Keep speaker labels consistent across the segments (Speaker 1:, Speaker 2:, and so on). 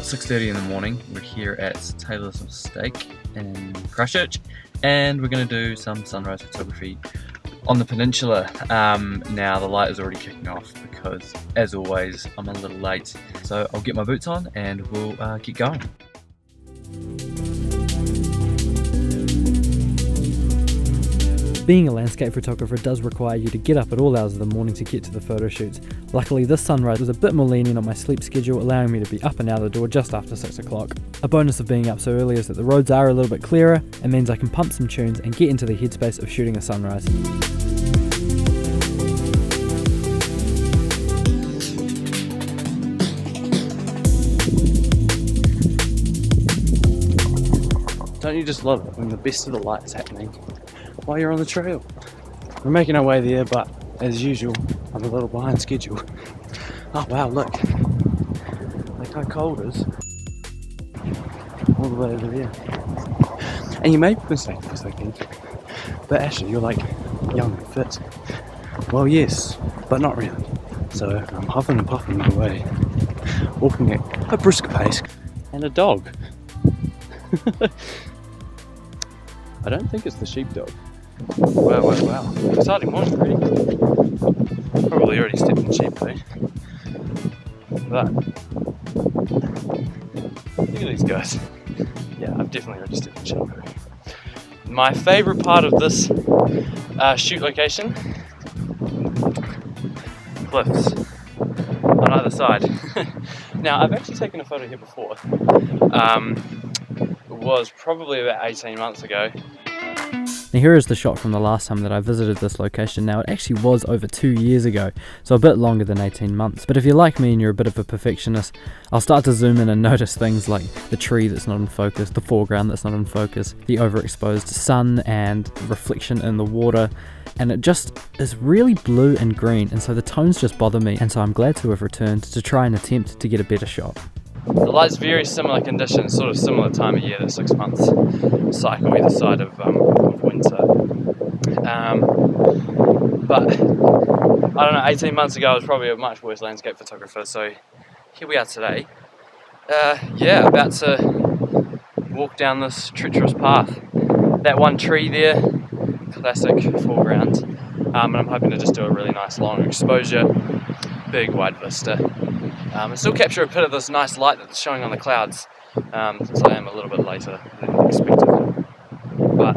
Speaker 1: It's 6:30 in the morning. We're here at Taylor's Steak in Christchurch, and we're going to do some sunrise photography on the peninsula. Now the light is already kicking off because, as always, I'm a little late. So I'll get my boots on and we'll get going.
Speaker 2: Being a landscape photographer does require you to get up at all hours of the morning to get to the photo shoots. Luckily this sunrise was a bit more lenient on my sleep schedule, allowing me to be up and out the door just after 6 o'clock. A bonus of being up so early is that the roads are a little bit clearer and means I can pump some tunes and get into the headspace of shooting a sunrise.
Speaker 1: Don't you just love it when the best of the light is happening while you're on the trail? We're making our way there, but as usual, I'm a little behind schedule. Oh wow, look. Look how cold it is. All the way over there. And you may be mistaken for a second, but actually you're like young and fit. Well yes, but not really. So I'm huffing and puffing away, walking at a brisk pace. And a dog. I don't think it's the sheepdog. Wow, wow, wow. Exciting morning, really. Probably already stepped in sheep though. But look at these guys. Yeah, I've definitely already stepped in sheep. My favourite part of this shoot location, cliffs on either side. Now, I've actually taken a photo here before. It was probably about 18 months ago.
Speaker 2: Now here is the shot from the last time that I visited this location. Now it actually was over 2 years ago, so a bit longer than 18 months. But if you're like me and you're a bit of a perfectionist, I'll start to zoom in and notice things like the tree that's not in focus, the foreground that's not in focus, the overexposed sun and reflection in the water, and it just is really blue and green, and so the tones just bother me, and so I'm glad to have returned to try and attempt to get a better shot.
Speaker 1: The light's very similar conditions, sort of similar time of year, the 6 months cycle either side of winter. But I don't know, 18 months ago I was probably a much worse landscape photographer, so here we are today. Yeah, about to walk down this treacherous path. That one tree there, classic foreground, and I'm hoping to just do a really nice long exposure, big wide vista. And still capture a bit of this nice light that's showing on the clouds, since I am a little bit later than expected. But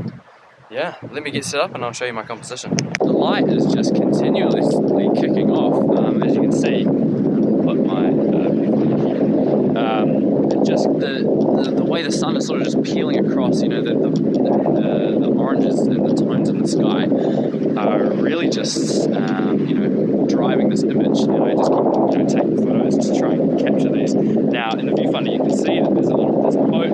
Speaker 1: yeah, let me get set up and I'll show you my composition. The light is just continuously kicking off, as you can see. Put my just the way the sun is sort of just peeling across, you know, the oranges and the tones in the sky are really just you know, driving this image, and I just keep taking photos to try and capture these. Now in the viewfinder you can see that there's a boat,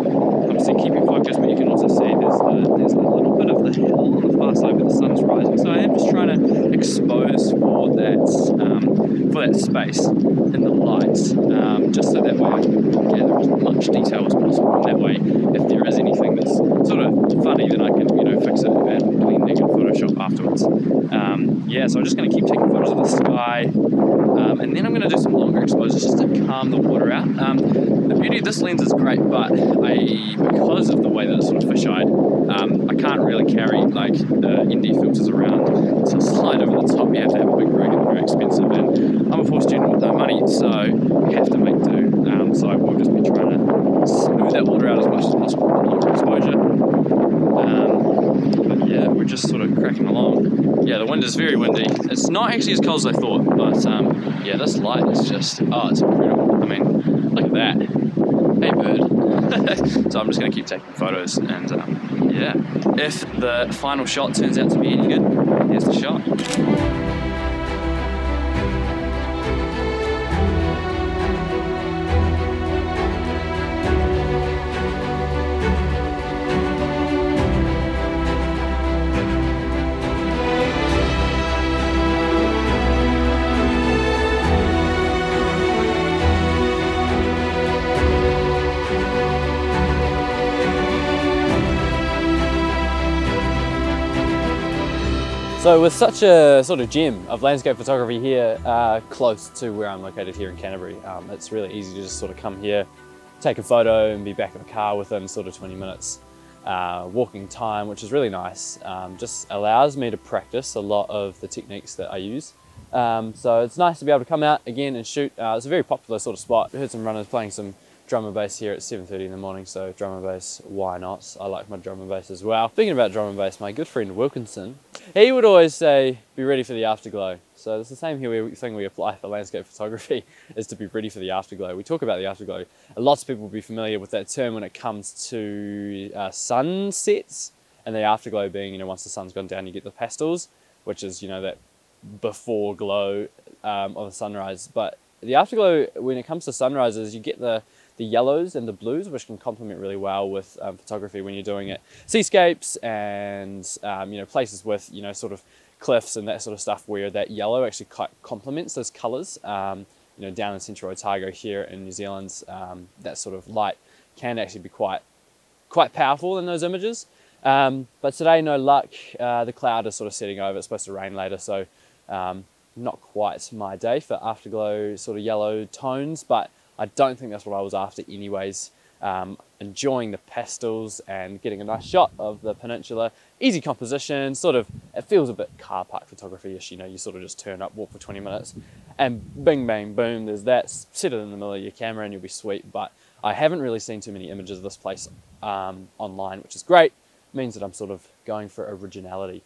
Speaker 1: obviously keeping focus, but you can also see there's a little bit of the hill on the far side where the sun's rising. So I am just trying to expose for that space in the lights, just so that way I can gather as much detail as possible. And that way, if there is anything that's sort of funny, then I can fix it and blend it in Photoshop afterwards. Yeah, so I'm just going to keep taking photos of the sky, and then I'm going to do some longer exposures just to calm the water out. The beauty of this lens is great, but because of the way that it's sort of fisheye, I can't really carry like ND filters around to slide over the top. You have to have a big rig and they're very expensive, and I'm a poor student with no money, so I have to make do. So I will just be trying to smooth that water out as much as possible with longer exposure. But yeah, we're just sort of cracking along. Yeah, the wind is very windy. It's not actually as cold as I thought, but yeah, this light is just, oh, it's incredible. I mean, look at that. Hey bird. So I'm just going to keep taking photos, and yeah, if the final shot turns out to be any good, here's the shot.
Speaker 3: So with such a sort of gem of landscape photography here close to where I'm located here in Canterbury, it's really easy to just sort of come here, take a photo and be back in the car within sort of 20 minutes walking time, which is really nice. Just allows me to practice a lot of the techniques that I use. So it's nice to be able to come out again and shoot. It's a very popular sort of spot. I heard some runners playing some drum and bass here at 7:30 in the morning, so drum and bass, why not? I like my drum and bass as well. Speaking about drum and bass, my good friend Wilkinson, he would always say, be ready for the afterglow. So it's the same thing we apply for landscape photography, is to be ready for the afterglow. We talk about the afterglow. Lots of people will be familiar with that term when it comes to sunsets, and the afterglow being, you know, once the sun's gone down, you get the pastels, which is, you know, that before glow of the sunrise. But the afterglow, when it comes to sunrises, you get the yellows and the blues, which can complement really well with photography when you're doing it seascapes and you know, places with, you know, sort of cliffs and that sort of stuff, where that yellow actually complements those colors. You know, down in Central Otago here in New Zealand, that sort of light can actually be quite powerful in those images. But today, no luck, the cloud is sort of setting over. It's supposed to rain later, so not quite my day for afterglow sort of yellow tones, but I don't think that's what I was after anyways. Enjoying the pastels and getting a nice shot of the peninsula. Easy composition, sort of, it feels a bit car park photography-ish, you know, you sort of just turn up, walk for 20 minutes, and bing, bang, boom, there's that, set it in the middle of your camera and you'll be sweet. But I haven't really seen too many images of this place online, which is great. Means that I'm sort of going for originality,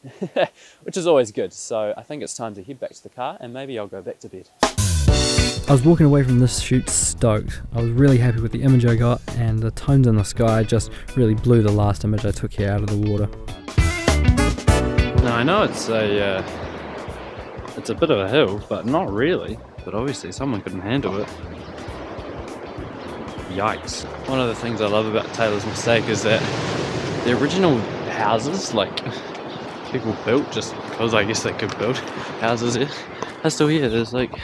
Speaker 3: which is always good. So I think it's time to head back to the car and maybe I'll go back to bed.
Speaker 2: I was walking away from this shoot stoked. I was really happy with the image I got, and the tones in the sky just really blew the last image I took here out of the water.
Speaker 1: Now I know it's a bit of a hill, but not really. But obviously someone couldn't handle it. Yikes. One of the things I love about Taylor's Mistake is that the original houses, like, people built just because I guess they could build houses here, are still here. There's like,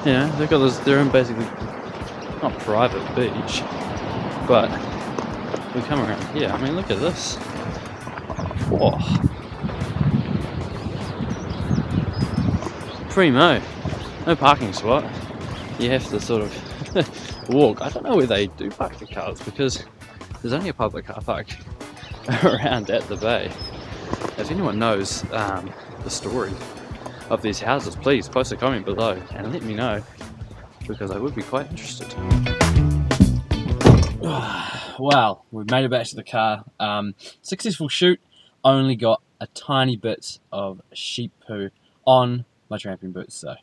Speaker 1: you know, they've got their own basically, not private beach, but we come around here. I mean, look at this. Whoa. Primo. No parking spot. You have to sort of walk. I don't know where they do park the cars, because there's only a public car park around at the bay. If anyone knows the story of these houses, please post a comment below and let me know, because I would be quite interested. Wow, we've made it back to the car. Successful shoot. Only got a tiny bit of sheep poo on my tramping boots, so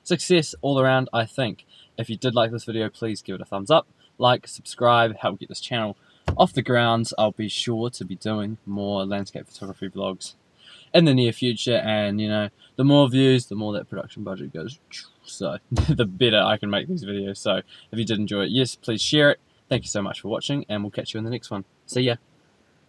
Speaker 1: success all around, I think. If you did like this video, please give it a thumbs up, like, subscribe, help get this channel off the ground. I'll be sure to be doing more landscape photography vlogs in the near future, and you know, the more views, the more that production budget goes, so the better I can make these videos. So if you did enjoy it, yes, please share it. Thank you so much for watching, and we'll catch you in the next one. See ya.